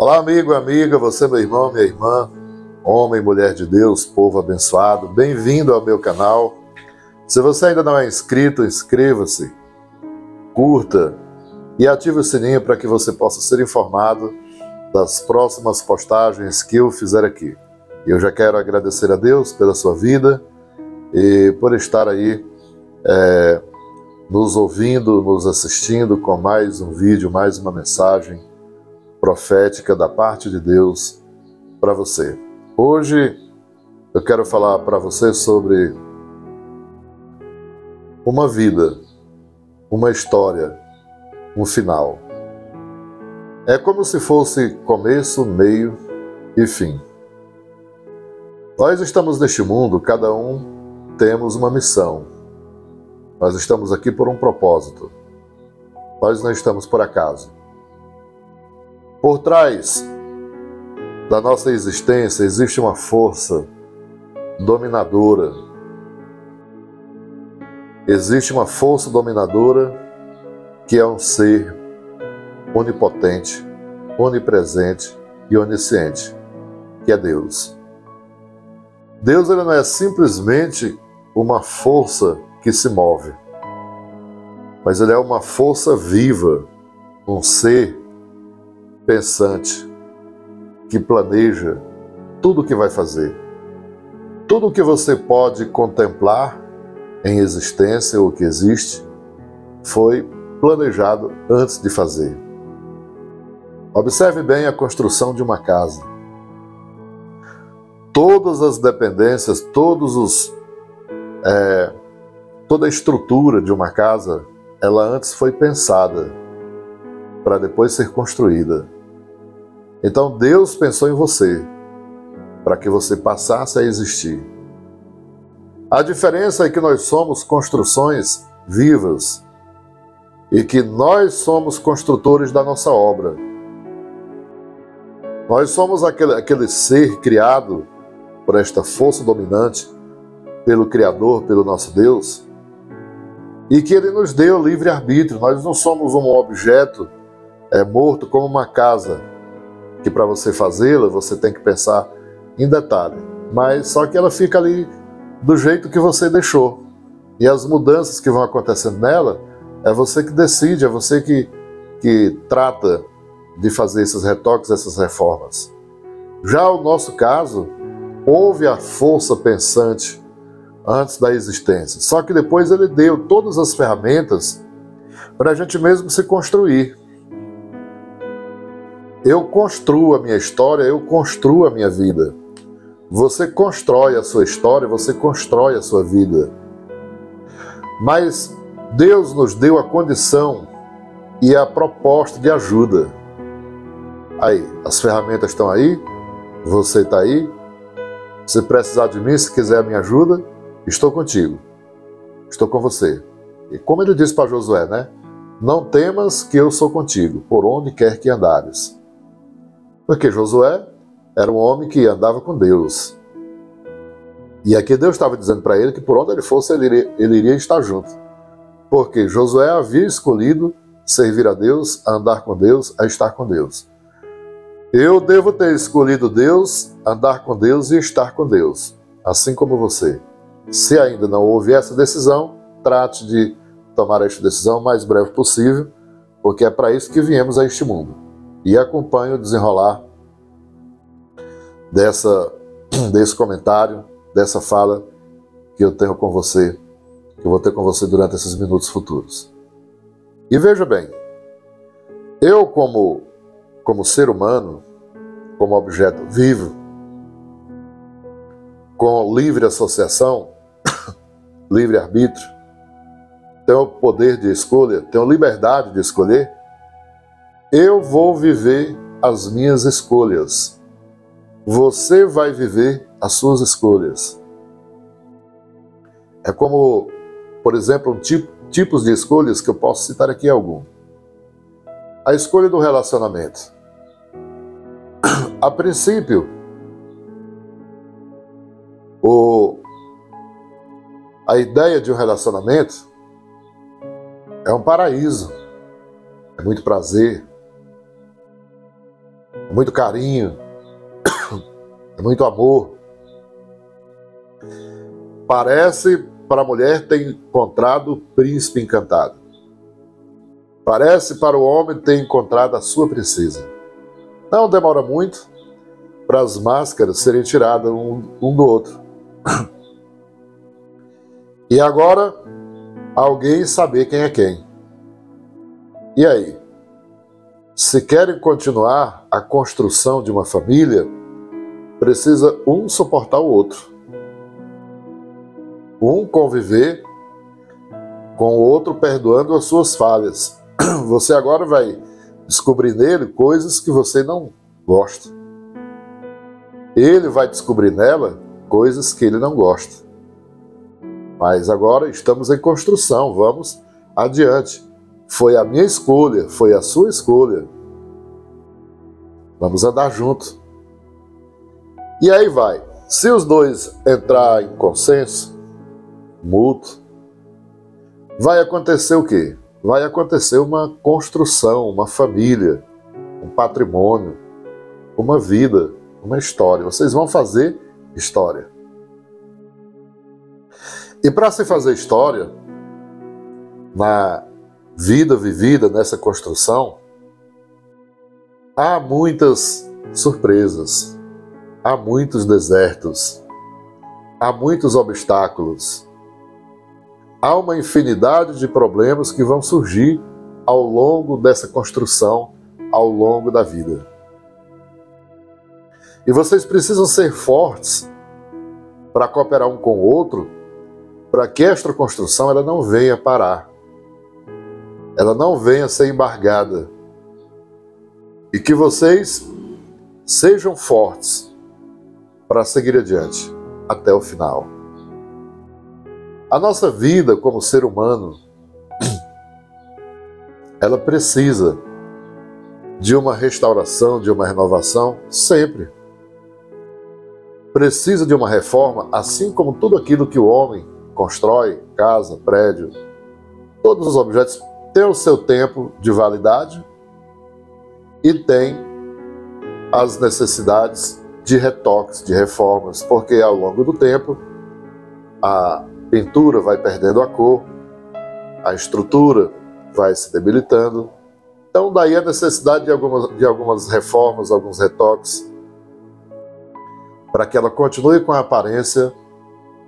Olá, amigo, amiga, você, meu irmão, minha irmã, homem e mulher de Deus, povo abençoado, bem-vindo ao meu canal. Se você ainda não é inscrito, inscreva-se, curta e ative o sininho para que você possa ser informado das próximas postagens que eu fizer aqui. Eu já quero agradecer a Deus pela sua vida e por estar aí nos ouvindo, nos assistindo com mais um vídeo, mais uma mensagem profética da parte de Deus para você. Hoje eu quero falar para você sobre uma vida, uma história, um final. É como se fosse começo, meio e fim. Nós estamos neste mundo, cada um temos uma missão. Nós estamos aqui por um propósito. Nós não estamos por acaso. Por trás da nossa existência existe uma força dominadora. Existe uma força dominadora que é um ser onipotente, onipresente e onisciente, que é Deus. Deus ele não é simplesmente uma força que se move, mas ele é uma força viva, um ser pensante, que planeja tudo o que vai fazer. Tudo o que você pode contemplar em existência ou que existe, foi planejado antes de fazer. Observe bem a construção de uma casa. Todas as dependências, toda a estrutura de uma casa, ela antes foi pensada para depois ser construída. Então Deus pensou em você para que você passasse a existir. A diferença é que nós somos construções vivas e que nós somos construtores da nossa obra. Nós somos aquele ser criado por esta força dominante, pelo Criador, pelo nosso Deus, e que Ele nos deu livre-arbítrio. Nós não somos um objeto morto como uma casa, que para você fazê-la, você tem que pensar em detalhe. Mas só que ela fica ali do jeito que você deixou. E as mudanças que vão acontecendo nela, é você que decide, é você que trata de fazer esses retoques, essas reformas. Já o nosso caso, houve a força pensante antes da existência. Só que depois ele deu todas as ferramentas para a gente mesmo se construir. Eu construo a minha história, eu construo a minha vida. Você constrói a sua história, você constrói a sua vida. Mas Deus nos deu a condição e a proposta de ajuda. Aí, as ferramentas estão aí, você está aí. Se precisar de mim, se quiser a minha ajuda, estou contigo. Estou com você. E como ele disse para Josué, né? Não temas que eu sou contigo, por onde quer que andares. Porque Josué era um homem que andava com Deus. E aqui Deus estava dizendo para ele que por onde ele fosse, ele iria estar junto. Porque Josué havia escolhido servir a Deus, a andar com Deus, a estar com Deus. Eu devo ter escolhido Deus, andar com Deus e estar com Deus, assim como você. Se ainda não houve essa decisão, trate de tomar esta decisão o mais breve possível, porque é para isso que viemos a este mundo. E acompanhe o desenrolar desse comentário, dessa fala que eu tenho com você, que eu vou ter com você durante esses minutos futuros. E veja bem, eu como ser humano, como objeto vivo, com livre associação, livre-arbítrio, tenho poder de escolha, tenho liberdade de escolher, eu vou viver as minhas escolhas. Você vai viver as suas escolhas. É como, por exemplo, tipos de escolhas que eu posso citar aqui algum. A escolha do relacionamento. A princípio, a ideia de um relacionamento é um paraíso. É muito prazer. é muito carinho, é muito amor. Parece para a mulher ter encontrado o príncipe encantado. Parece para o homem ter encontrado a sua princesa. Não demora muito para as máscaras serem tiradas um do outro. E agora, alguém saber quem é quem. E aí? Se querem continuar a construção de uma família, precisa um suportar o outro. Um conviver com o outro perdoando as suas falhas. Você agora vai descobrir nele coisas que você não gosta. Ele vai descobrir nela coisas que ele não gosta. Mas agora estamos em construção, vamos adiante. Foi a minha escolha, foi a sua escolha. Vamos andar junto. E aí vai. Se os dois entrar em consenso mútuo, vai acontecer o quê? Vai acontecer uma construção, uma família, um patrimônio, uma vida, uma história. Vocês vão fazer história. E para se fazer história, na vida vivida, nessa construção, há muitas surpresas, há muitos desertos, há muitos obstáculos, há uma infinidade de problemas que vão surgir ao longo dessa construção, ao longo da vida. E vocês precisam ser fortes para cooperar um com o outro, para que esta construção ela não venha parar, ela não venha ser embargada, e que vocês sejam fortes para seguir adiante até o final. A nossa vida como ser humano, ela precisa de uma restauração, de uma renovação, sempre. Precisa de uma reforma, assim como tudo aquilo que o homem constrói, casa, prédio, todos os objetos têm o seu tempo de validade e tem as necessidades de retoques, de reformas, porque ao longo do tempo a pintura vai perdendo a cor, a estrutura vai se debilitando. Então daí a necessidade de algumas reformas, alguns retoques, para que ela continue com a aparência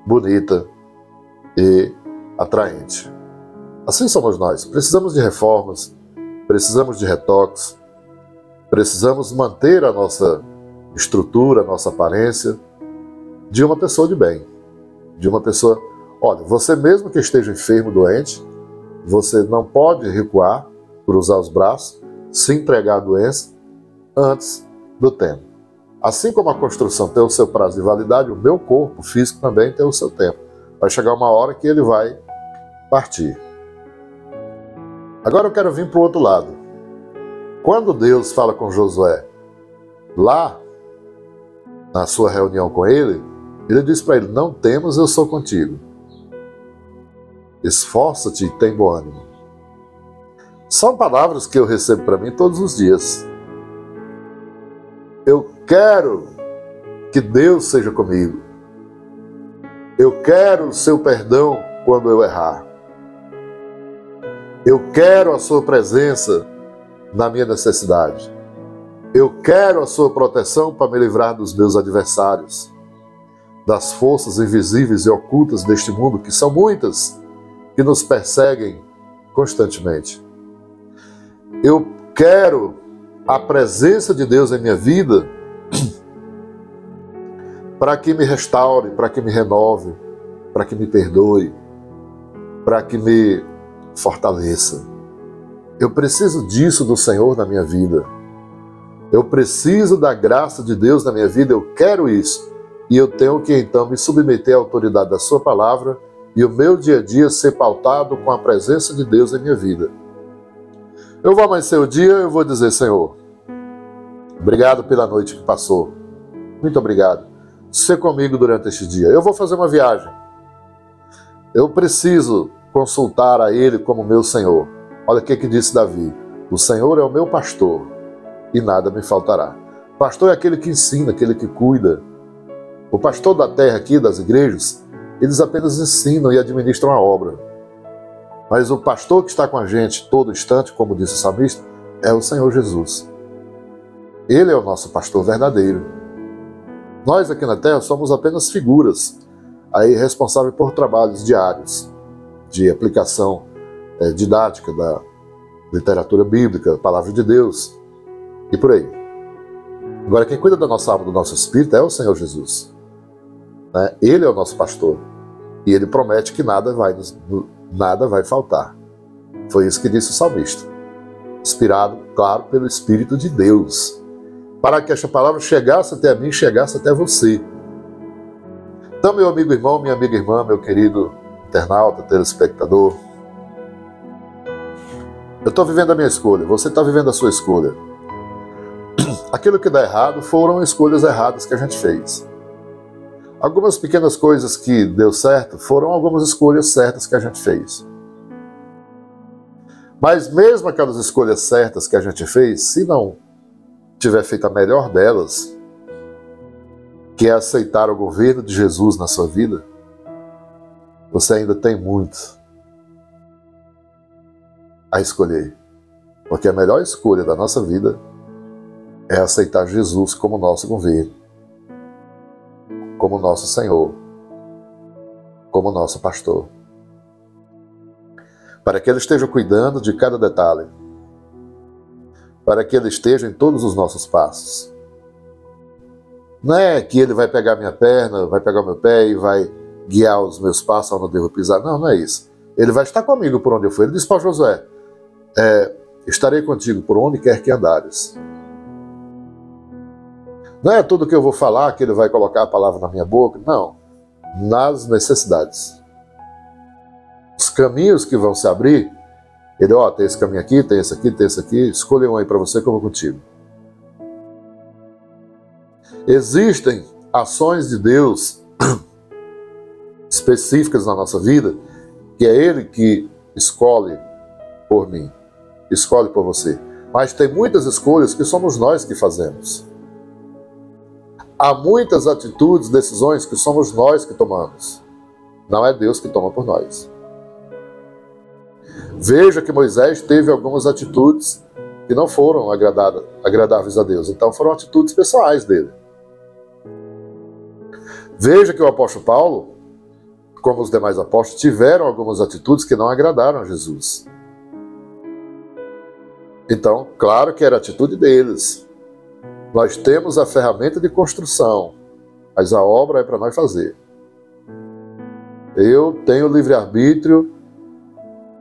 bonita e atraente. Assim somos nós. Precisamos de reformas, precisamos de retoques, precisamos manter a nossa estrutura, a nossa aparência de uma pessoa de bem, de uma pessoa... Olha, você mesmo que esteja enfermo, doente, você não pode recuar, cruzar os braços, se entregar à doença antes do tempo. Assim como a construção tem o seu prazo de validade, o meu corpo físico também tem o seu tempo. Vai chegar uma hora que ele vai partir. Agora eu quero vir para o outro lado. Quando Deus fala com Josué, lá na sua reunião com ele, ele diz para ele: não temas, eu sou contigo. Esforça-te e tem bom ânimo. São palavras que eu recebo para mim todos os dias. Eu quero que Deus seja comigo. Eu quero o seu perdão quando eu errar. Eu quero a sua presença na minha necessidade. Eu quero a sua proteção para me livrar dos meus adversários, das forças invisíveis e ocultas deste mundo, que são muitas, que nos perseguem constantemente. Eu quero a presença de Deus em minha vida para que me restaure, para que me renove, para que me perdoe, para que me fortaleça. Eu preciso disso do Senhor na minha vida. Eu preciso da graça de Deus na minha vida, eu quero isso. E eu tenho que então me submeter à autoridade da sua palavra e o meu dia a dia ser pautado com a presença de Deus em minha vida. Eu vou amanhecer o dia, eu vou dizer: Senhor, obrigado pela noite que passou. Muito obrigado. Ser comigo durante este dia. Eu vou fazer uma viagem. Eu preciso consultar a Ele como meu Senhor. Olha o que disse Davi: o Senhor é o meu pastor e nada me faltará. Pastor é aquele que ensina, aquele que cuida. O pastor da terra aqui, das igrejas, eles apenas ensinam e administram a obra. Mas o pastor que está com a gente todo instante, como disse o salmista, é o Senhor Jesus. Ele é o nosso pastor verdadeiro. Nós aqui na terra somos apenas figuras, aí responsáveis por trabalhos diários, de aplicação didática da literatura bíblica, palavra de Deus, e por aí. Agora, quem cuida da nossa alma, do nosso espírito, é o Senhor Jesus. Ele é o nosso pastor. E ele promete que nada vai faltar. Foi isso que disse o salmista. Inspirado, claro, pelo Espírito de Deus. Para que esta palavra chegasse até a mim, chegasse até você. Então, meu amigo irmão, minha amiga irmã, meu querido internauta, telespectador, eu estou vivendo a minha escolha, você está vivendo a sua escolha. Aquilo que dá errado foram escolhas erradas que a gente fez. Algumas pequenas coisas que deu certo foram algumas escolhas certas que a gente fez. Mas mesmo aquelas escolhas certas que a gente fez, se não tiver feito a melhor delas, que é aceitar o governo de Jesus na sua vida, você ainda tem muito a escolher. Porque a melhor escolha da nossa vida é aceitar Jesus como nosso governo, como nosso Senhor, como nosso pastor. Para que Ele esteja cuidando de cada detalhe, para que Ele esteja em todos os nossos passos. Não é que Ele vai pegar minha perna, vai pegar o meu pé e vai guiar os meus passos onde eu devo pisar. Não, não é isso. Ele vai estar comigo por onde eu for. Ele disse para Josué, estarei contigo por onde quer que andares. Não é tudo que eu vou falar que Ele vai colocar a palavra na minha boca. Não. Nas necessidades. Os caminhos que vão se abrir, Ele, tem esse caminho aqui, tem esse aqui, tem esse aqui, escolha um aí para você que eu vou contigo. Existem ações de Deus específicas na nossa vida, que é Ele que escolhe por mim, escolhe por você. Mas tem muitas escolhas que somos nós que fazemos. Há muitas atitudes, decisões que somos nós que tomamos. Não é Deus que toma por nós. Veja que Moisés teve algumas atitudes que não foram agradáveis a Deus. Então foram atitudes pessoais dele. Veja que o apóstolo Paulo, como os demais apóstolos, tiveram algumas atitudes que não agradaram a Jesus. Então, claro que era a atitude deles. Nós temos a ferramenta de construção, mas a obra é para nós fazer. Eu tenho o livre-arbítrio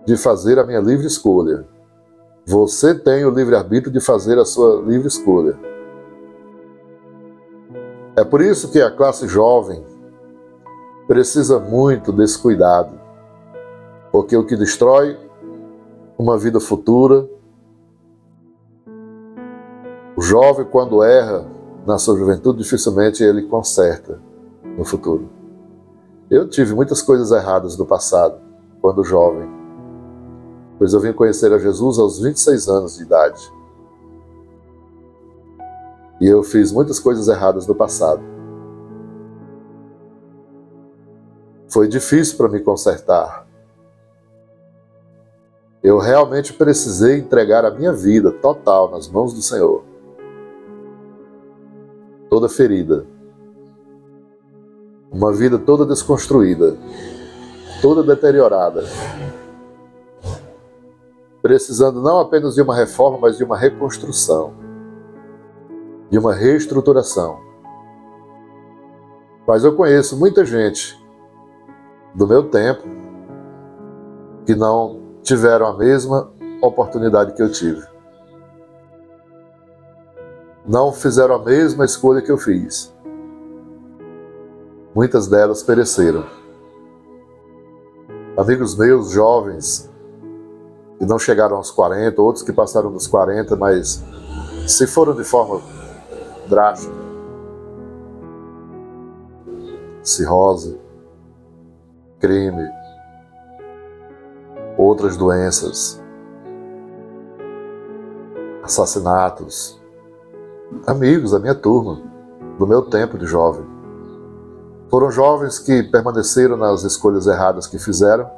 de fazer a minha livre escolha. Você tem o livre-arbítrio de fazer a sua livre escolha. É por isso que a classe jovem precisa muito desse cuidado, porque o que destrói uma vida futura, o jovem, quando erra na sua juventude, dificilmente ele conserta no futuro. Eu tive muitas coisas erradas no passado, quando jovem, pois eu vim conhecer a Jesus aos 26 anos de idade. E eu fiz muitas coisas erradas no passado. Foi difícil para me consertar. Eu realmente precisei entregar a minha vida total nas mãos do Senhor. Toda ferida. Uma vida toda desconstruída. Toda deteriorada. Precisando não apenas de uma reforma, mas de uma reconstrução. De uma reestruturação. Mas eu conheço muita gente do meu tempo que não tiveram a mesma oportunidade que eu tive. Não fizeram a mesma escolha que eu fiz. Muitas delas pereceram. Amigos meus, jovens, que não chegaram aos 40, outros que passaram dos 40, mas se foram de forma drástica. Cirrose, crime, outras doenças, assassinatos, amigos da minha turma, do meu tempo de jovem. Foram jovens que permaneceram nas escolhas erradas que fizeram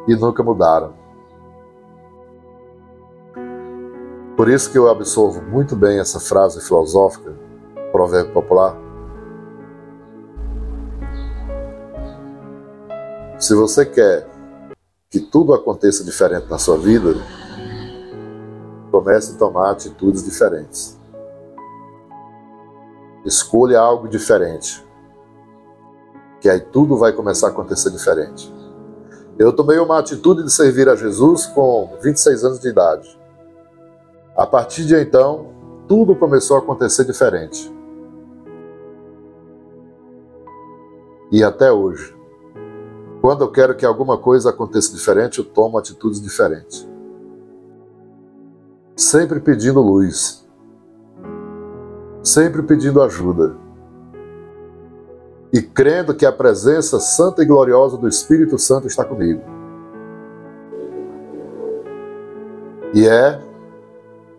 e nunca mudaram. Por isso que eu absorvo muito bem essa frase filosófica, provérbio popular. Se você quer que tudo aconteça diferente na sua vida, comece a tomar atitudes diferentes. Escolha algo diferente, que aí tudo vai começar a acontecer diferente. Eu tomei uma atitude de servir a Jesus com 26 anos de idade. A partir de então, tudo começou a acontecer diferente. E até hoje, quando eu quero que alguma coisa aconteça diferente, eu tomo atitudes diferentes. Sempre pedindo luz. Sempre pedindo ajuda. E crendo que a presença santa e gloriosa do Espírito Santo está comigo. E é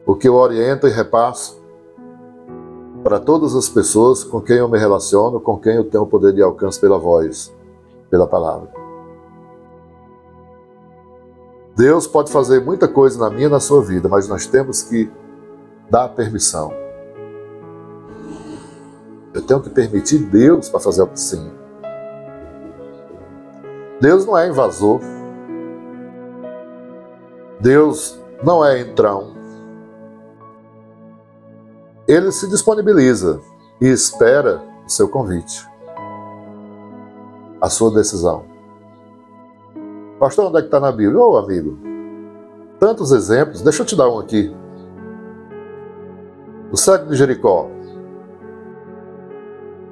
o que eu oriento e repasso para todas as pessoas com quem eu me relaciono, com quem eu tenho o poder de alcance pela voz, pela palavra. Deus pode fazer muita coisa na minha e na sua vida, mas nós temos que dar permissão. Eu tenho que permitir Deus para fazer algo assim. Deus não é invasor. Deus não é entrão. Ele se disponibiliza e espera o seu convite, a sua decisão. Pastor, onde é que está na Bíblia? Ô, amigo, tantos exemplos, deixa eu te dar um aqui. O cego de Jericó.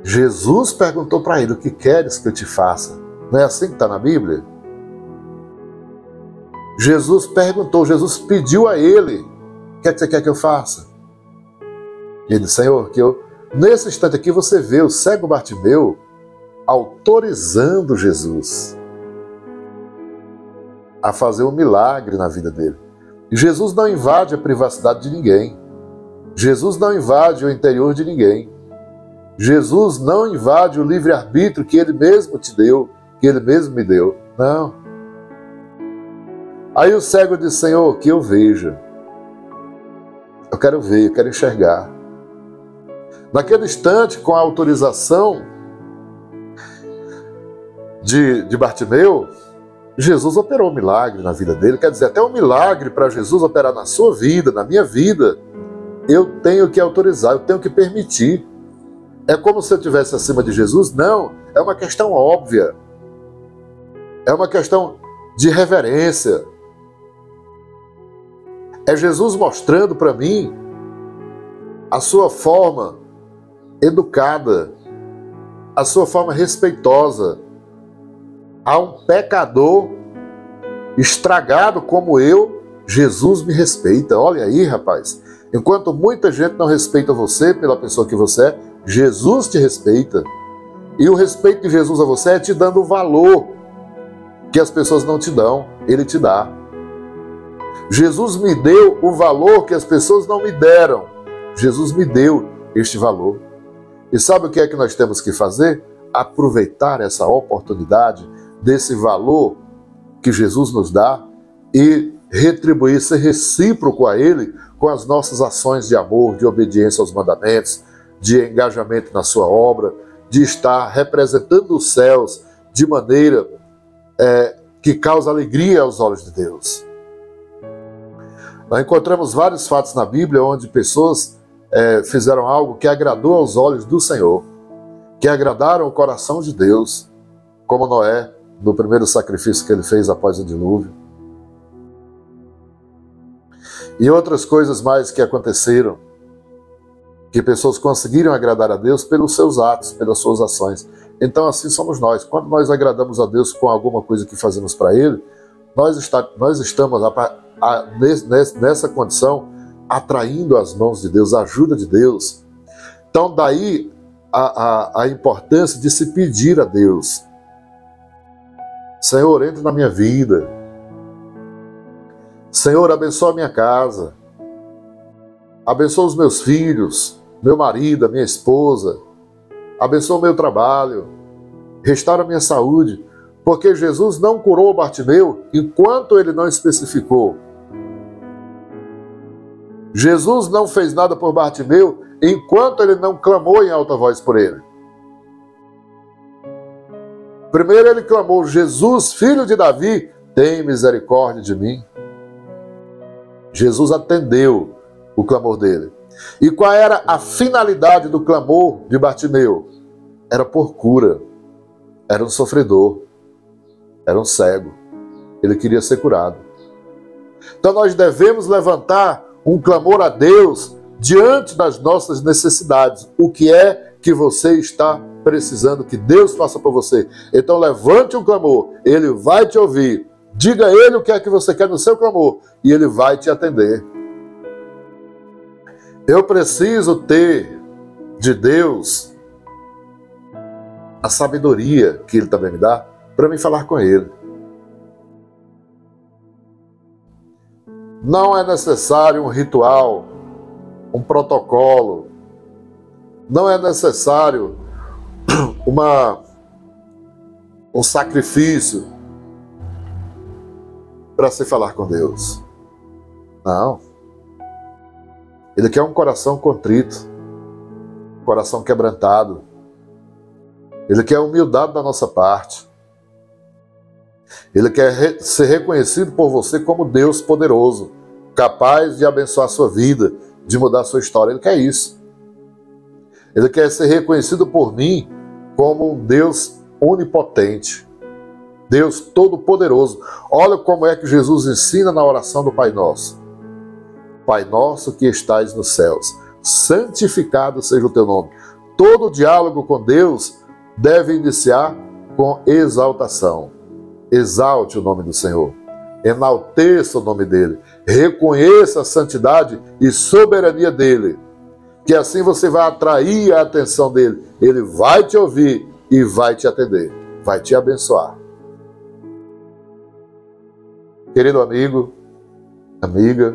Jesus perguntou para ele, o que queres que eu te faça? Não é assim que está na Bíblia? Jesus perguntou, Jesus pediu a ele, o que é que você quer que eu faça? E ele disse, Senhor, que eu... Nesse instante aqui você vê o cego Bartimeu autorizando Jesus a fazer um milagre na vida dele. E Jesus não invade a privacidade de ninguém. Jesus não invade o interior de ninguém. Jesus não invade o livre-arbítrio que Ele mesmo te deu, que Ele mesmo me deu. Não. Aí o cego disse, Senhor, que eu veja. Eu quero ver, eu quero enxergar. Naquele instante, com a autorização de Bartimeu, Jesus operou um milagre na vida dele. Quer dizer, até um milagre para Jesus operar na sua vida, na minha vida, eu tenho que autorizar, eu tenho que permitir. É como se eu estivesse acima de Jesus? Não, é uma questão óbvia. É uma questão de reverência. É Jesus mostrando para mim a sua forma educada, a sua forma respeitosa a um pecador estragado como eu. Jesus me respeita. Olha aí, rapaz, enquanto muita gente não respeita você pela pessoa que você é, Jesus te respeita. E o respeito de Jesus a você é te dando o valor que as pessoas não te dão, Ele te dá. Jesus me deu o valor que as pessoas não me deram. Jesus me deu este valor. E sabe o que é que nós temos que fazer? Aproveitar essa oportunidade, desse valor que Jesus nos dá e retribuir, ser recíproco a Ele com as nossas ações de amor, de obediência aos mandamentos, de engajamento na sua obra, de estar representando os céus de maneira que causa alegria aos olhos de Deus. Nós encontramos vários fatos na Bíblia onde pessoas fizeram algo que agradou aos olhos do Senhor, que agradaram o coração de Deus, como Noé, no primeiro sacrifício que ele fez após o dilúvio. E outras coisas mais que aconteceram, que pessoas conseguiram agradar a Deus pelos seus atos, pelas suas ações. Então assim somos nós. Quando nós agradamos a Deus com alguma coisa que fazemos para Ele, nós estamos nessa condição atraindo as mãos de Deus, a ajuda de Deus. Então daí a importância de se pedir a Deus. Senhor, entre na minha vida. Senhor, abençoa a minha casa. Abençoa os meus filhos. meu marido, a minha esposa, abençoa o meu trabalho, restaura a minha saúde, porque Jesus não curou Bartimeu enquanto ele não especificou. Jesus não fez nada por Bartimeu enquanto ele não clamou em alta voz por ele. Primeiro ele clamou: Jesus, filho de Davi, tem misericórdia de mim. Jesus atendeu o clamor dele. E qual era a finalidade do clamor de Bartimeu? Era por cura. Era um sofredor. Era um cego. Ele queria ser curado. Então nós devemos levantar um clamor a Deus diante das nossas necessidades. O que é que você está precisando que Deus faça por você? Então levante um clamor. Ele vai te ouvir. Diga a Ele o que é que você quer no seu clamor e Ele vai te atender. Eu preciso ter de Deus a sabedoria que Ele também me dá para me falar com Ele. Não é necessário um ritual, um protocolo. Não é necessário um sacrifício para se falar com Deus. Não. Ele quer um coração contrito, um coração quebrantado. Ele quer humildade da nossa parte. Ele quer ser reconhecido por você como Deus poderoso, capaz de abençoar a sua vida, de mudar a sua história. Ele quer isso. Ele quer ser reconhecido por mim como um Deus onipotente, Deus todo-poderoso. Olha como é que Jesus ensina na oração do Pai Nosso. Pai nosso que estais nos céus, santificado seja o teu nome. Todo diálogo com Deus deve iniciar com exaltação. Exalte o nome do Senhor. Enalteça o nome dele. Reconheça a santidade e soberania dele. Que assim você vai atrair a atenção dele. Ele vai te ouvir e vai te atender. Vai te abençoar. Querido amigo, amiga,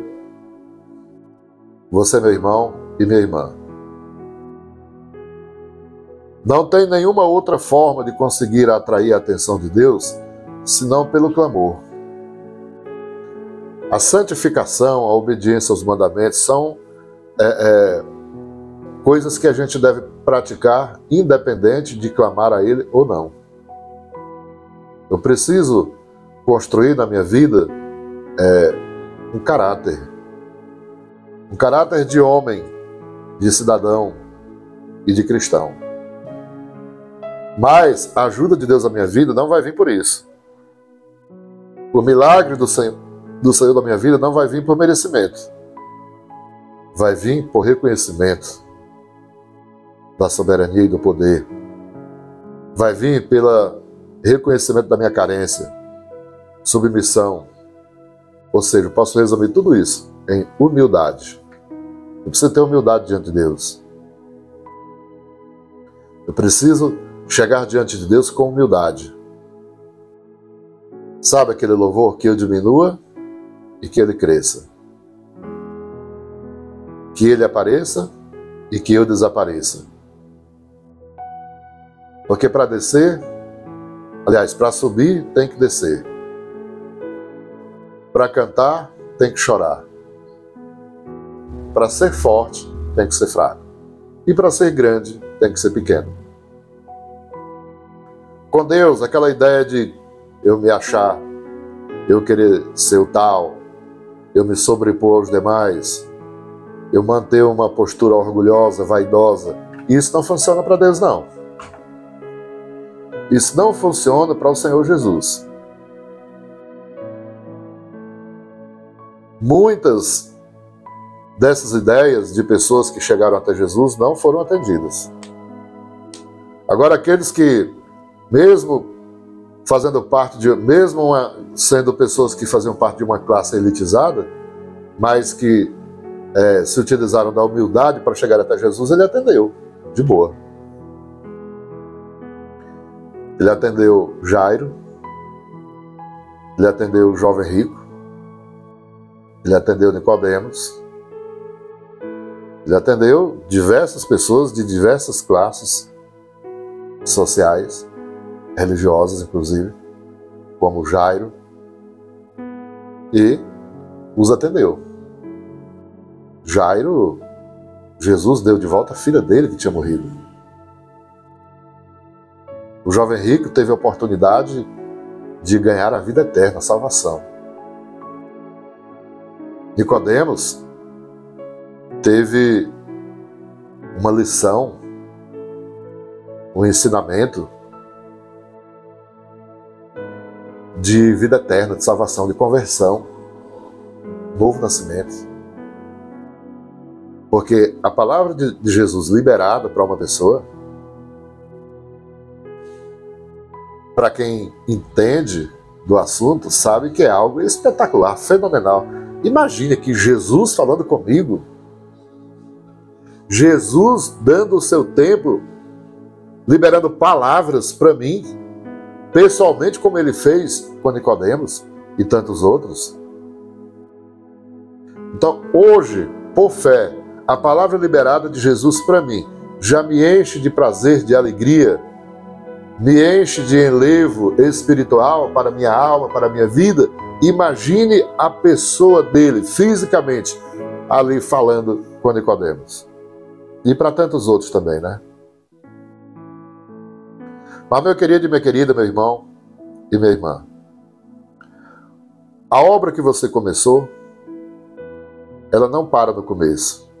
você, meu irmão e minha irmã, não tem nenhuma outra forma de conseguir atrair a atenção de Deus senão pelo clamor. A santificação, a obediência aos mandamentos são coisas que a gente deve praticar independente de clamar a Ele ou não. Eu preciso construir na minha vida um caráter de homem, de cidadão e de cristão. Mas a ajuda de Deus na minha vida não vai vir por isso. O milagre do Senhor da minha vida não vai vir por merecimento. Vai vir por reconhecimento da soberania e do poder. Vai vir pelo reconhecimento da minha carência, submissão. Ou seja, eu posso resumir tudo isso em humildade. Eu preciso ter humildade diante de Deus. Eu preciso chegar diante de Deus com humildade. Sabe aquele louvor? Que eu diminua e que Ele cresça. Que Ele apareça e que eu desapareça. Porque para descer, aliás, para subir tem que descer. Para cantar tem que chorar. Para ser forte tem que ser fraco. E para ser grande tem que ser pequeno. Com Deus, aquela ideia de eu me achar, eu querer ser o tal, eu me sobrepor aos demais, eu manter uma postura orgulhosa, vaidosa, isso não funciona para Deus, não. Isso não funciona para o Senhor Jesus. Muitas dessas ideias de pessoas que chegaram até Jesus não foram atendidas. Agora, aqueles que, mesmo sendo pessoas que faziam parte de uma classe elitizada, mas que se utilizaram da humildade para chegar até Jesus, Ele atendeu, de boa. Ele atendeu Jairo, Ele atendeu o jovem rico, Ele atendeu Nicodemos, Ele atendeu diversas pessoas de diversas classes sociais, religiosas inclusive, como Jairo, e os atendeu. Jairo, Jesus deu de volta a filha dele que tinha morrido. O jovem rico teve a oportunidade de ganhar a vida eterna, a salvação. Nicodemos teve uma lição, um ensinamento de vida eterna, de salvação, de conversão, novo nascimento. Porque a palavra de Jesus liberada para uma pessoa, para quem entende do assunto, sabe que é algo espetacular, fenomenal. Imagine que Jesus falando comigo, Jesus dando o seu tempo, liberando palavras para mim, pessoalmente, como ele fez com Nicodemos e tantos outros. Então, hoje, por fé, a palavra liberada de Jesus para mim já me enche de prazer, de alegria, me enche de enlevo espiritual para minha alma, para minha vida. Imagine a pessoa dele, fisicamente, ali falando com Nicodemos. E para tantos outros também, né? Mas, meu querido e minha querida, meu irmão e minha irmã, a obra que você começou, ela não para no começo.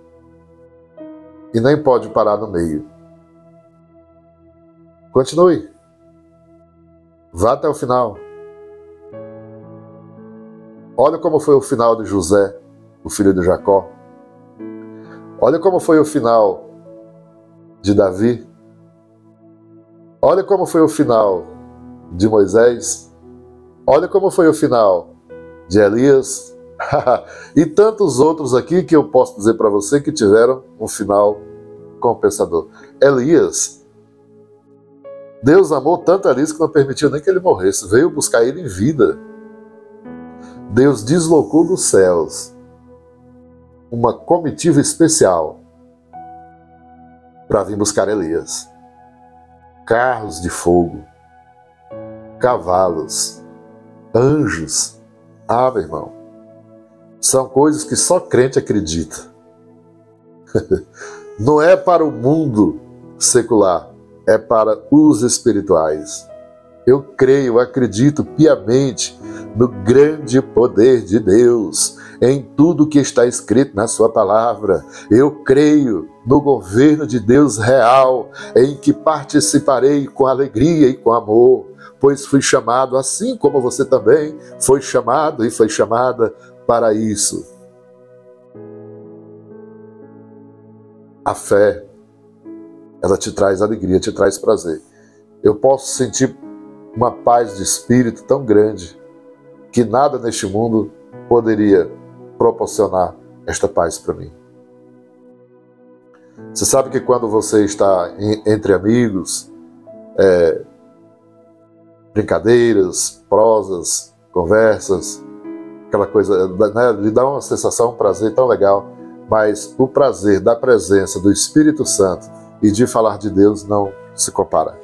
E nem pode parar no meio. Continue. Vá até o final. Olha como foi o final de José, o filho de Jacó. Olha como foi o final de Davi. Olha como foi o final de Moisés. Olha como foi o final de Elias. E tantos outros aqui que eu posso dizer para você que tiveram um final compensador. Elias, Deus amou tanto Elias que não permitiu nem que ele morresse. Veio buscar ele em vida. Deus deslocou dos céus uma comitiva especial para vir buscar Elias. Carros de fogo, cavalos, anjos. Ah, meu irmão, são coisas que só crente acredita. Não é para o mundo secular, é para os espirituais. Eu creio, acredito piamente no grande poder de Deus, em tudo que está escrito na sua palavra. Eu creio no governo de Deus real, em que participarei com alegria e com amor, pois fui chamado, assim como você também foi chamado e foi chamada para isso. A fé, ela te traz alegria, te traz prazer. Eu posso sentir uma paz de espírito tão grande que nada neste mundo poderia proporcionar esta paz para mim. Você sabe que quando você está entre amigos, brincadeiras, prosas, conversas, aquela coisa, né, lhe dá uma sensação, um prazer tão legal, mas o prazer da presença do Espírito Santo e de falar de Deus não se compara.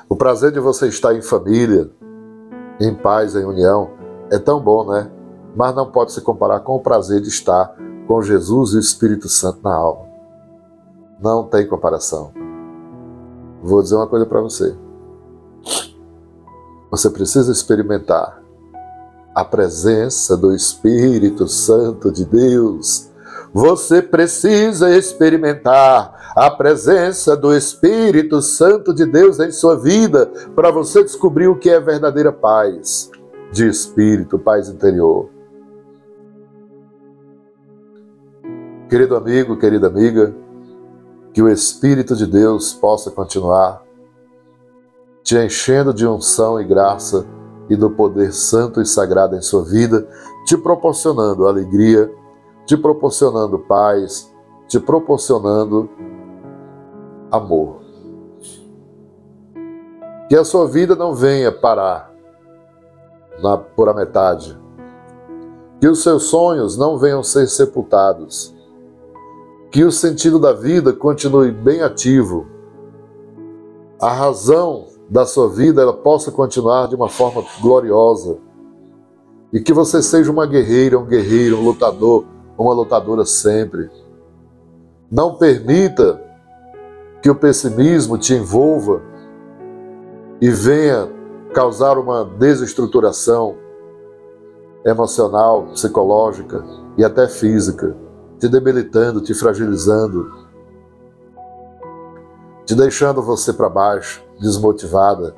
O prazer de você estar em família, em paz, em união, é tão bom, né? Mas não pode se comparar com o prazer de estar com Jesus e o Espírito Santo na alma. Não tem comparação. Vou dizer uma coisa para você. Você precisa experimentar a presença do Espírito Santo de Deus. Você precisa experimentar a presença do Espírito Santo de Deus em sua vida para você descobrir o que é verdadeira paz de espírito, paz interior. Querido amigo, querida amiga, que o Espírito de Deus possa continuar te enchendo de unção e graça e do poder santo e sagrado em sua vida, te proporcionando alegria, te proporcionando paz, te proporcionando amor. Que a sua vida não venha parar por a metade. Que os seus sonhos não venham ser sepultados. Que o sentido da vida continue bem ativo. A razão da sua vida ela possa continuar de uma forma gloriosa. E que você seja uma guerreira, um guerreiro, um lutador, uma lutadora sempre. Não permita que o pessimismo te envolva e venha causar uma desestruturação emocional, psicológica e até física, te debilitando, te fragilizando, te deixando você para baixo, desmotivada,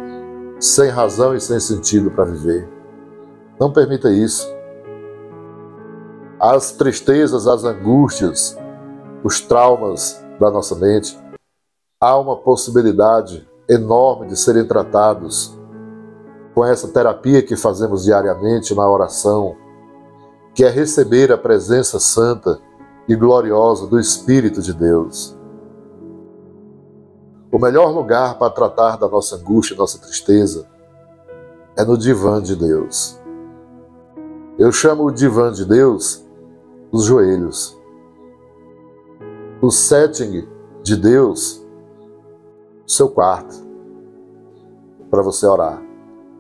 sem razão e sem sentido para viver. Não permita isso. As tristezas, as angústias, os traumas da nossa mente, há uma possibilidade enorme de serem tratados com essa terapia que fazemos diariamente na oração, que é receber a presença santa e gloriosa do Espírito de Deus. O melhor lugar para tratar da nossa angústia e nossa tristeza é no divã de Deus. Eu chamo o divã de Deus os joelhos. O setting de Deus, seu quarto, para você orar.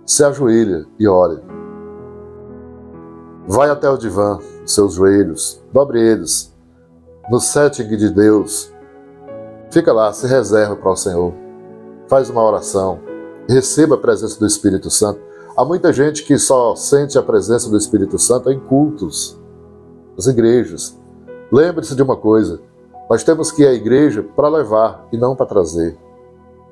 Se ajoelha e ore. Vai até o divã, seus joelhos, dobre eles, no setting de Deus. Fica lá, se reserva para o Senhor. Faz uma oração, receba a presença do Espírito Santo. Há muita gente que só sente a presença do Espírito Santo em cultos, nas igrejas. Lembre-se de uma coisa, nós temos que ir à igreja para levar e não para trazer.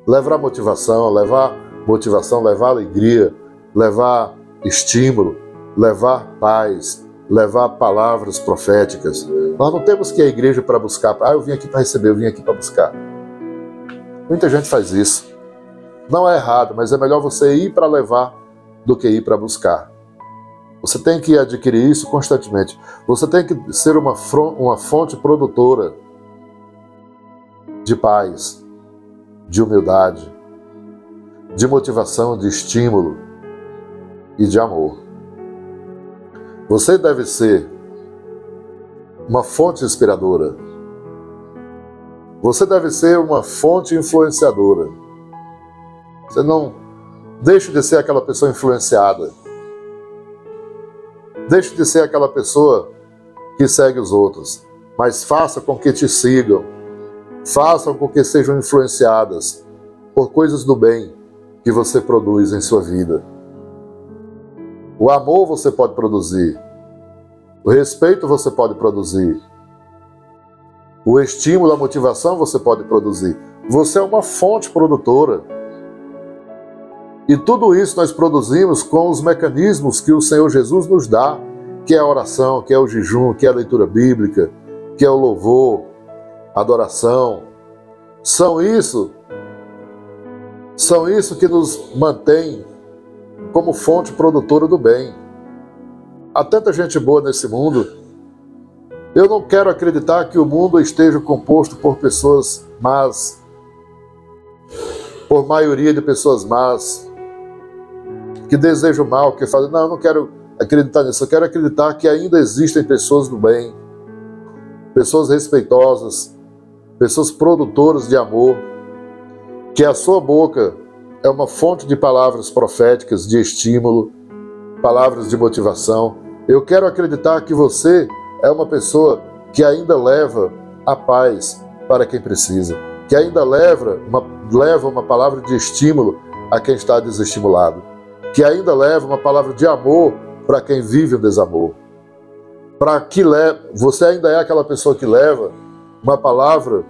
Levar motivação, levar alegria, levar estímulo, levar paz, levar palavras proféticas. Nós não temos que ir à igreja para buscar. Eu vim aqui para receber, eu vim aqui para buscar. Muita gente faz isso. Não é errado, mas é melhor você ir para levar do que ir para buscar. Você tem que adquirir isso constantemente. Você tem que ser uma fonte produtora de paz, de humildade, de motivação, de estímulo e de amor. Você deve ser uma fonte inspiradora. Você deve ser uma fonte influenciadora. Você não deixe de ser aquela pessoa influenciada. Deixe de ser aquela pessoa que segue os outros, mas faça com que te sigam. Façam com que sejam influenciadas por coisas do bem que você produz em sua vida. O amor você pode produzir. O respeito você pode produzir. O estímulo, a motivação você pode produzir. Você é uma fonte produtora. E tudo isso nós produzimos com os mecanismos que o Senhor Jesus nos dá, que é a oração, que é o jejum, que é a leitura bíblica, que é o louvor, a adoração. São isso que nos mantém como fonte produtora do bem. Há tanta gente boa nesse mundo. Eu não quero acreditar que o mundo esteja composto por pessoas más, por maioria de pessoas más, que desejam mal, que fazem, não, eu não quero acreditar nisso, eu quero acreditar que ainda existem pessoas do bem, pessoas respeitosas, pessoas produtoras de amor, que a sua boca é uma fonte de palavras proféticas, de estímulo, palavras de motivação. Eu quero acreditar que você é uma pessoa que ainda leva a paz para quem precisa, que ainda leva uma palavra de estímulo a quem está desestimulado, que ainda leva uma palavra de amor para quem vive o desamor. Você ainda é aquela pessoa que leva uma palavra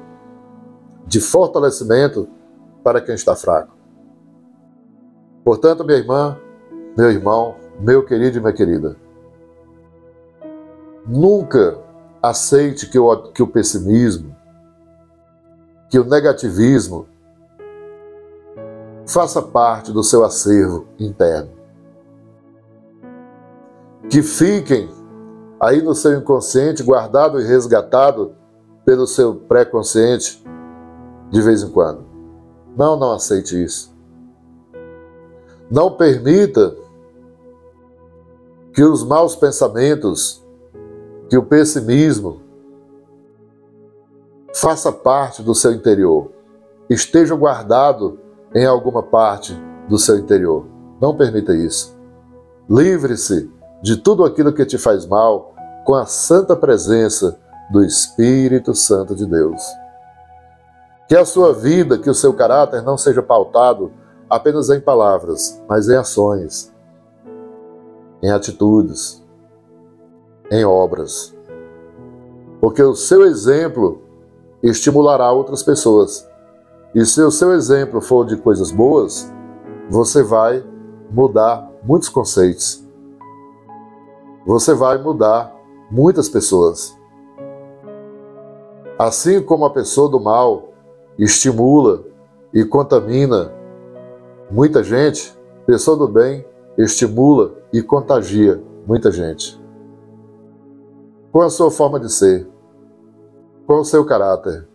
de fortalecimento para quem está fraco. Portanto, minha irmã, meu irmão, meu querido e minha querida, nunca aceite que o pessimismo, que o negativismo faça parte do seu acervo interno. Que fiquem aí no seu inconsciente, guardado e resgatado pelo seu pré-consciente de vez em quando. Não aceite isso. Não permita que os maus pensamentos, que o pessimismo faça parte do seu interior, esteja guardado em alguma parte do seu interior. Não permita isso. Livre-se de tudo aquilo que te faz mal com a santa presença do Espírito Santo de Deus. Que a sua vida, que o seu caráter não seja pautado apenas em palavras, mas em ações, em atitudes, em obras. Porque o seu exemplo estimulará outras pessoas. E se o seu exemplo for de coisas boas, você vai mudar muitos conceitos. Você vai mudar muitas pessoas. Assim como a pessoa do mal estimula e contamina muita gente, a pessoa do bem estimula e contagia muita gente. Com a sua forma de ser, com o seu caráter,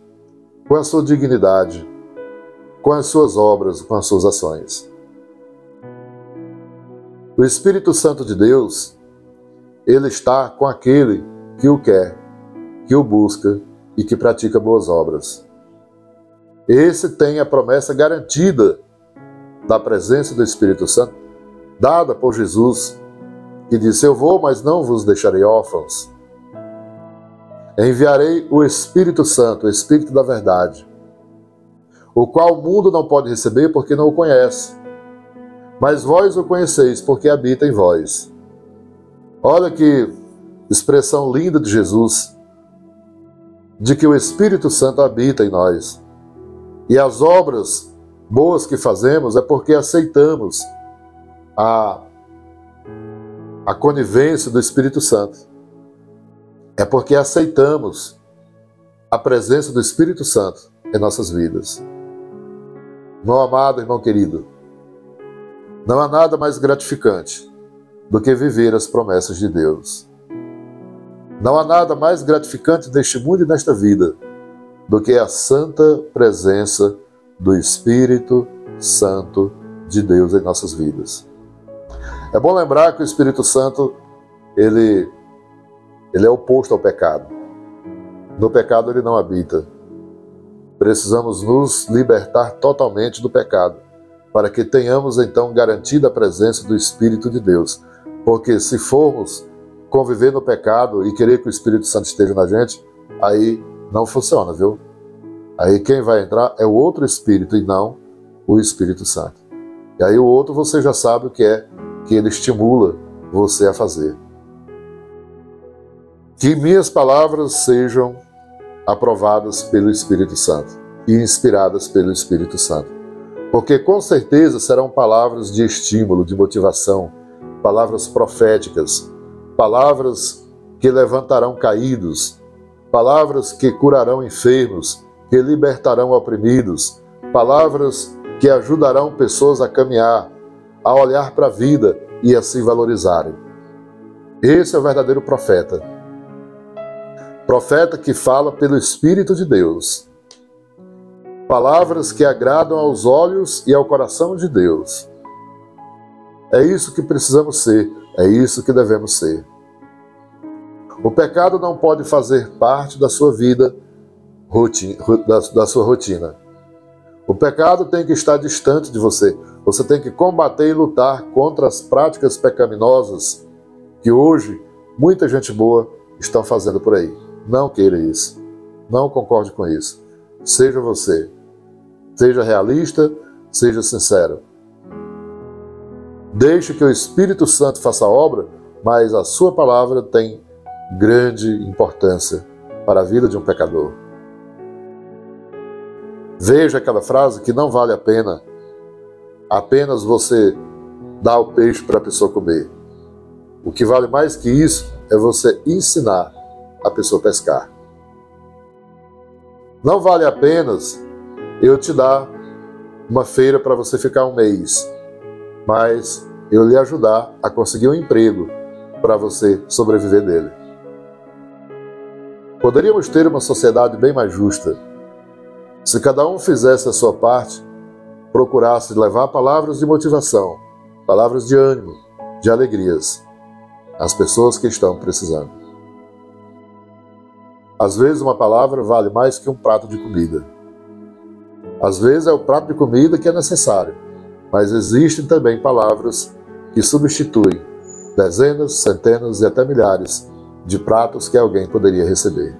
com a sua dignidade, com as suas obras, com as suas ações. O Espírito Santo de Deus, ele está com aquele que o quer, que o busca e que pratica boas obras. Esse tem a promessa garantida da presença do Espírito Santo, dada por Jesus, que disse: eu vou, mas não vos deixarei órfãos. Enviarei o Espírito Santo, o Espírito da verdade, o qual o mundo não pode receber porque não o conhece. Mas vós o conheceis porque habita em vós. Olha que expressão linda de Jesus, de que o Espírito Santo habita em nós. E as obras boas que fazemos é porque aceitamos a conivência do Espírito Santo. É porque aceitamos a presença do Espírito Santo em nossas vidas. Meu amado irmão querido, não há nada mais gratificante do que viver as promessas de Deus. Não há nada mais gratificante neste mundo e nesta vida do que a santa presença do Espírito Santo de Deus em nossas vidas. É bom lembrar que o Espírito Santo, ele é oposto ao pecado. No pecado ele não habita. Precisamos nos libertar totalmente do pecado, para que tenhamos então garantida a presença do Espírito de Deus. Porque se formos conviver no pecado e querer que o Espírito Santo esteja na gente, aí não funciona, viu? Aí quem vai entrar é o outro Espírito e não o Espírito Santo. E aí o outro você já sabe o que é, que ele estimula você a fazer. Que minhas palavras sejam aprovadas pelo Espírito Santo e inspiradas pelo Espírito Santo. Porque com certeza serão palavras de estímulo, de motivação, palavras proféticas, palavras que levantarão caídos, palavras que curarão enfermos, que libertarão oprimidos, palavras que ajudarão pessoas a caminhar, a olhar para a vida e a se valorizarem. Esse é o verdadeiro profeta. Profeta que fala pelo Espírito de Deus. Palavras que agradam aos olhos e ao coração de Deus. É isso que precisamos ser, é isso que devemos ser. O pecado não pode fazer parte da sua vida, da sua rotina. O pecado tem que estar distante de você. Você tem que combater e lutar contra as práticas pecaminosas que hoje muita gente boa estão fazendo por aí. Não queira isso. Não concorde com isso. Seja você. Seja realista, seja sincero. Deixe que o Espírito Santo faça a obra, mas a sua palavra tem grande importância para a vida de um pecador. Veja aquela frase que não vale a pena apenas você dar o peixe para a pessoa comer. O que vale mais que isso é você ensinar a pessoa a pescar. Não vale apenas eu te dar uma feira para você ficar um mês, mas eu lhe ajudar a conseguir um emprego para você sobreviver dele. Poderíamos ter uma sociedade bem mais justa se cada um fizesse a sua parte, procurasse levar palavras de motivação, palavras de ânimo, de alegrias. as pessoas que estão precisando. Às vezes uma palavra vale mais que um prato de comida. Às vezes é o prato de comida que é necessário, mas existem também palavras que substituem dezenas, centenas e até milhares de pratos que alguém poderia receber.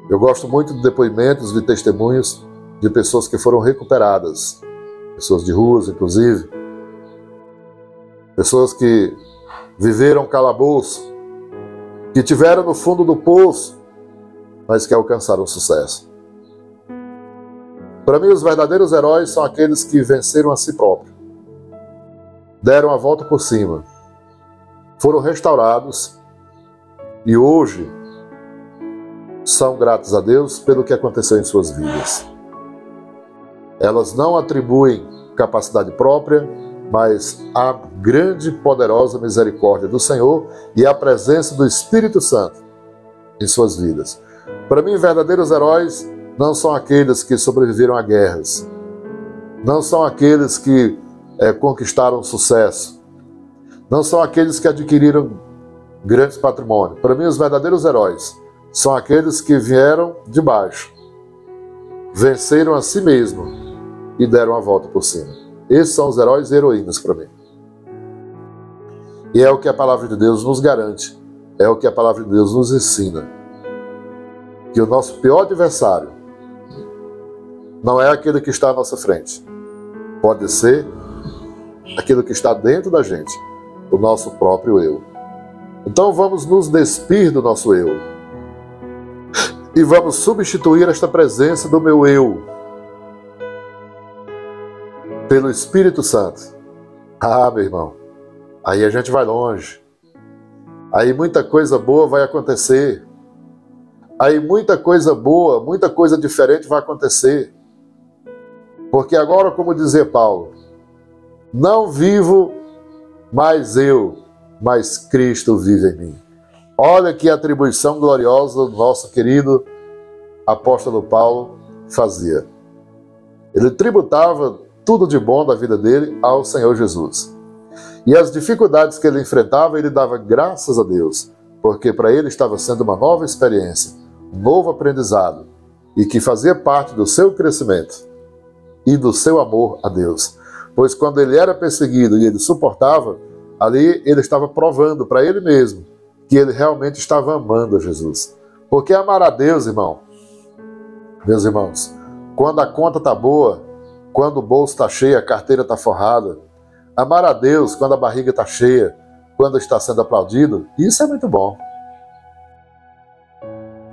Eu gosto muito de depoimentos, de testemunhos de pessoas que foram recuperadas, pessoas de ruas, inclusive, pessoas que viveram calabouço, que tiveram no fundo do poço, mas que alcançaram sucesso. Para mim, os verdadeiros heróis são aqueles que venceram a si próprios, deram a volta por cima, foram restaurados e hoje são gratos a Deus pelo que aconteceu em suas vidas. Elas não atribuem capacidade própria, mas a grande e poderosa misericórdia do Senhor e a presença do Espírito Santo em suas vidas. Para mim, verdadeiros heróis não são aqueles que sobreviveram a guerras, não são aqueles que conquistaram sucesso, não são aqueles que adquiriram grandes patrimônios. Para mim, os verdadeiros heróis são aqueles que vieram de baixo, venceram a si mesmos e deram a volta por cima. Esses são os heróis e heroínas para mim. E é o que a palavra de Deus nos garante, é o que a palavra de Deus nos ensina. Que o nosso pior adversário não é aquele que está à nossa frente. Pode ser aquilo que está dentro da gente, o nosso próprio eu. Então vamos nos despir do nosso eu. E vamos substituir esta presença do meu eu pelo Espírito Santo. Ah, meu irmão, aí a gente vai longe. Aí muita coisa boa vai acontecer. Aí muita coisa boa, muita coisa diferente vai acontecer. Porque agora, como dizia Paulo, não vivo mais eu, mas Cristo vive em mim. Olha que atribuição gloriosa do nosso querido apóstolo Paulo fazia. Ele tributava tudo de bom da vida dele ao Senhor Jesus. E as dificuldades que ele enfrentava, ele dava graças a Deus, porque para ele estava sendo uma nova experiência, um novo aprendizado, e que fazia parte do seu crescimento e do seu amor a Deus. Pois quando ele era perseguido e ele suportava, ali ele estava provando para ele mesmo que ele realmente estava amando a Jesus. Porque amar a Deus, irmão, meus irmãos, quando a conta está boa, quando o bolso está cheio, a carteira está forrada, amar a Deus quando a barriga está cheia, quando está sendo aplaudido, isso é muito bom.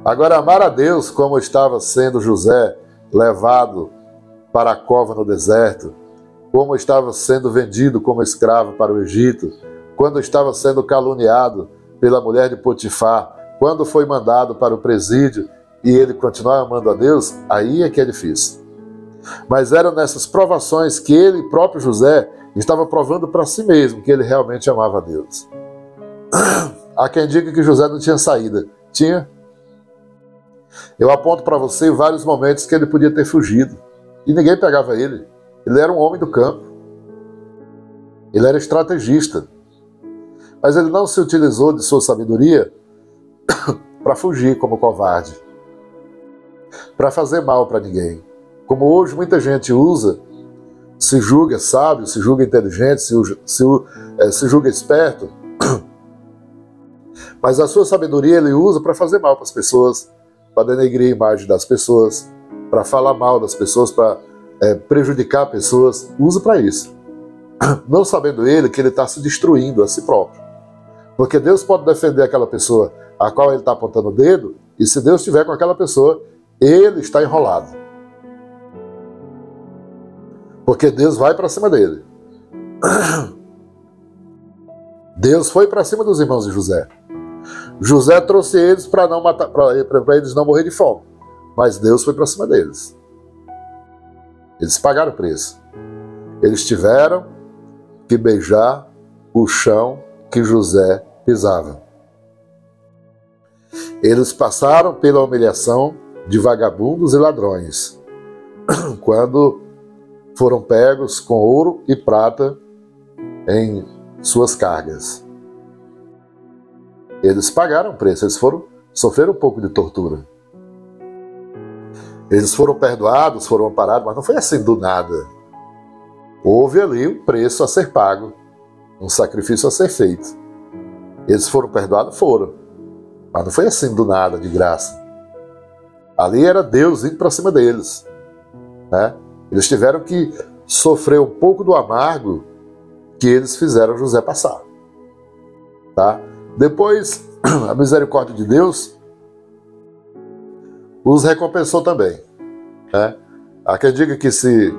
Agora, amar a Deus como estava sendo José levado para a cova no deserto, como estava sendo vendido como escravo para o Egito, quando estava sendo caluniado pela mulher de Potifar, quando foi mandado para o presídio e ele continuar amando a Deus, aí é que é difícil. Mas eram nessas provações que ele, próprio José, estava provando para si mesmo que ele realmente amava a Deus. Há quem diga que José não tinha saída. Tinha. Eu aponto para você vários momentos que ele podia ter fugido e ninguém pegava ele. Ele era um homem do campo. Ele era estrategista. Mas ele não se utilizou de sua sabedoria para fugir como covarde, para fazer mal para ninguém. Como hoje muita gente usa, se julga sábio, se julga inteligente, se julga esperto, mas a sua sabedoria ele usa para fazer mal para as pessoas, para denegrir a imagem das pessoas, para falar mal das pessoas, para prejudicar pessoas, usa para isso. Não sabendo ele que ele está se destruindo a si próprio. Porque Deus pode defender aquela pessoa a qual ele está apontando o dedo, e se Deus estiver com aquela pessoa, ele está enrolado. Porque Deus vai para cima dele. Deus foi para cima dos irmãos de José. José trouxe eles para não matar, para eles não morrer de fome. Mas Deus foi para cima deles. Eles pagaram o preço. Eles tiveram que beijar o chão que José pisava. Eles passaram pela humilhação de vagabundos e ladrões, quando foram pegos com ouro e prata em suas cargas. Eles pagaram o preço, eles sofreram um pouco de tortura. Eles foram perdoados, foram amparados, mas não foi assim do nada. Houve ali um preço a ser pago, um sacrifício a ser feito. Eles foram perdoados? Foram. Mas não foi assim do nada, de graça. Ali era Deus indo para cima deles, né? Eles tiveram que sofrer um pouco do amargo que eles fizeram José passar. Tá? Depois, a misericórdia de Deus os recompensou também, né? Há quem diga que se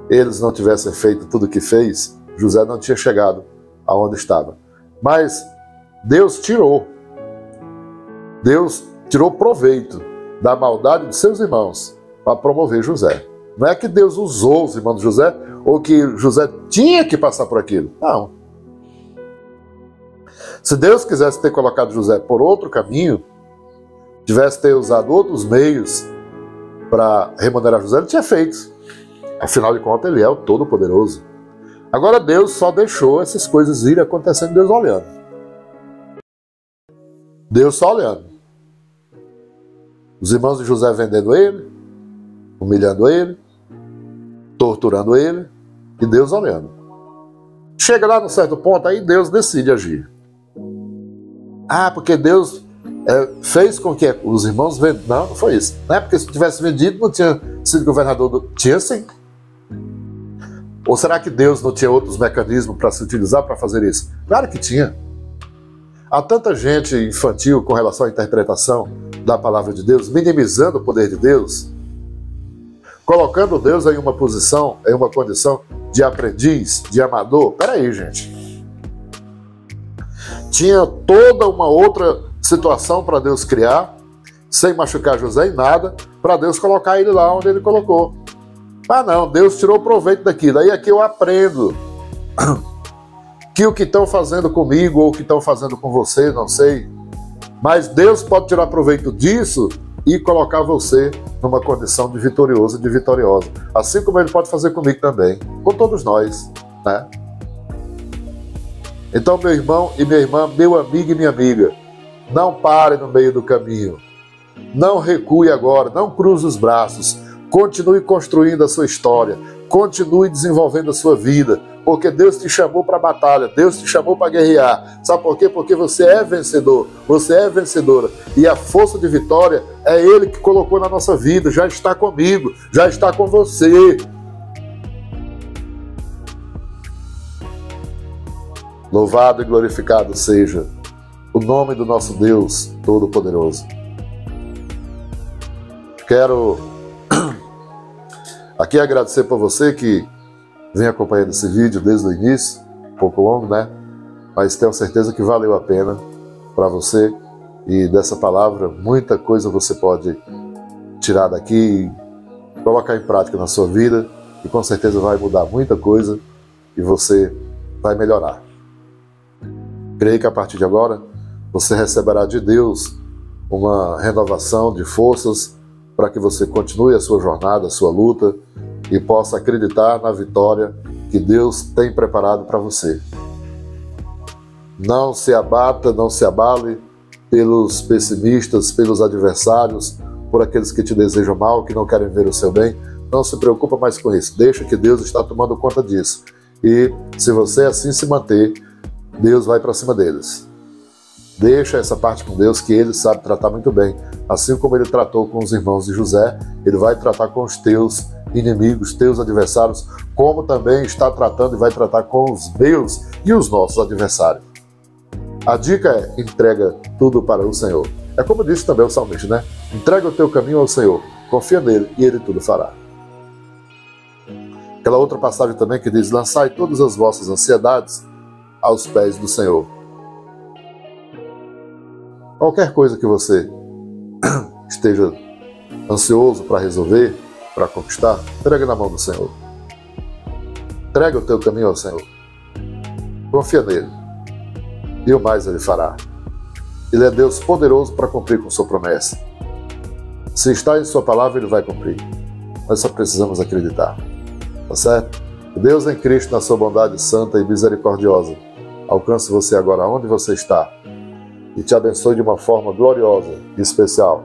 eles não tivessem feito tudo o que fez, José não tinha chegado aonde estava. Mas Deus tirou proveito da maldade de seus irmãos para promover José. Não é que Deus usou os irmãos de José ou que José tinha que passar por aquilo. Não. Se Deus quisesse ter colocado José por outro caminho, tivesse ter usado outros meios para remunerar José, ele tinha feito. Afinal de contas, ele é o Todo-Poderoso. Agora Deus só deixou essas coisas irem acontecendo, Deus olhando. Deus só olhando. Os irmãos de José vendendo ele, humilhando ele, torturando ele, e Deus olhando. Chega lá num certo ponto, aí Deus decide agir. Ah, porque Deus fez com que os irmãos vendessem. Não, não foi isso. Não é porque se tivesse vendido, não tinha sido governador do... Tinha sim. Ou será que Deus não tinha outros mecanismos para se utilizar para fazer isso? Claro que tinha. Há tanta gente infantil com relação à interpretação da palavra de Deus, minimizando o poder de Deus, colocando Deus em uma posição, em uma condição de aprendiz, de amador. Peraí, gente. Tinha toda uma outra situação para Deus criar, sem machucar José em nada, para Deus colocar ele lá onde ele colocou. Ah não, Deus tirou proveito daquilo. Aí aqui eu aprendo que o que estão fazendo comigo ou o que estão fazendo com você, não sei, mas Deus pode tirar proveito disso e colocar você numa condição de vitorioso, de vitoriosa. Assim como ele pode fazer comigo também, com todos nós, né? Então, meu irmão e minha irmã, meu amigo e minha amiga, não pare no meio do caminho. Não recue agora, não cruze os braços. Continue construindo a sua história. Continue desenvolvendo a sua vida. Porque Deus te chamou para a batalha. Deus te chamou para guerrear. Sabe por quê? Porque você é vencedor. Você é vencedora. E a força de vitória é Ele que colocou na nossa vida. Já está comigo. Já está com você. Louvado e glorificado seja o nome do nosso Deus Todo-Poderoso. Quero aqui agradecer por você que vem acompanhando esse vídeo desde o início, um pouco longo, né? Mas tenho certeza que valeu a pena para você e dessa palavra muita coisa você pode tirar daqui e colocar em prática na sua vida e com certeza vai mudar muita coisa e você vai melhorar. Creio que a partir de agora você receberá de Deus uma renovação de forças para que você continue a sua jornada, a sua luta e possa acreditar na vitória que Deus tem preparado para você. Não se abata, não se abale pelos pessimistas, pelos adversários, por aqueles que te desejam mal, que não querem ver o seu bem. Não se preocupa mais com isso. Deixa que Deus está tomando conta disso. E se você assim se manter, Deus vai para cima deles. Deixa essa parte com Deus, que Ele sabe tratar muito bem. Assim como Ele tratou com os irmãos de José, Ele vai tratar com os teus inimigos, teus adversários, como também está tratando e vai tratar com os meus e os nossos adversários. A dica é: entrega tudo para o Senhor. É como disse também o salmista, né? Entrega o teu caminho ao Senhor, confia nele e Ele tudo fará. Aquela outra passagem também que diz: lançai todas as vossas ansiedades aos pés do Senhor. Qualquer coisa que você esteja ansioso para resolver, para conquistar, entrega na mão do Senhor. Entrega o teu caminho ao Senhor. Confia nele. E o mais Ele fará. Ele é Deus poderoso para cumprir com sua promessa. Se está em sua palavra, Ele vai cumprir. Nós só precisamos acreditar. Tá certo? Deus em Cristo, na sua bondade santa e misericordiosa, alcance você agora onde você está e te abençoe de uma forma gloriosa e especial,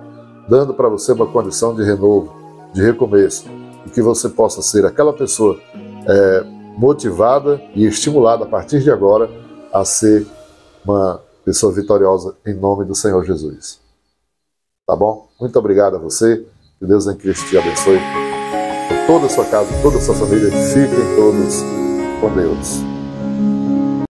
dando para você uma condição de renovo, de recomeço, e que você possa ser aquela pessoa motivada e estimulada a partir de agora a ser uma pessoa vitoriosa em nome do Senhor Jesus. Tá bom? Muito obrigado a você. Que Deus em Cristo te abençoe. Por toda a sua casa, toda a sua família. Fiquem todos com Deus.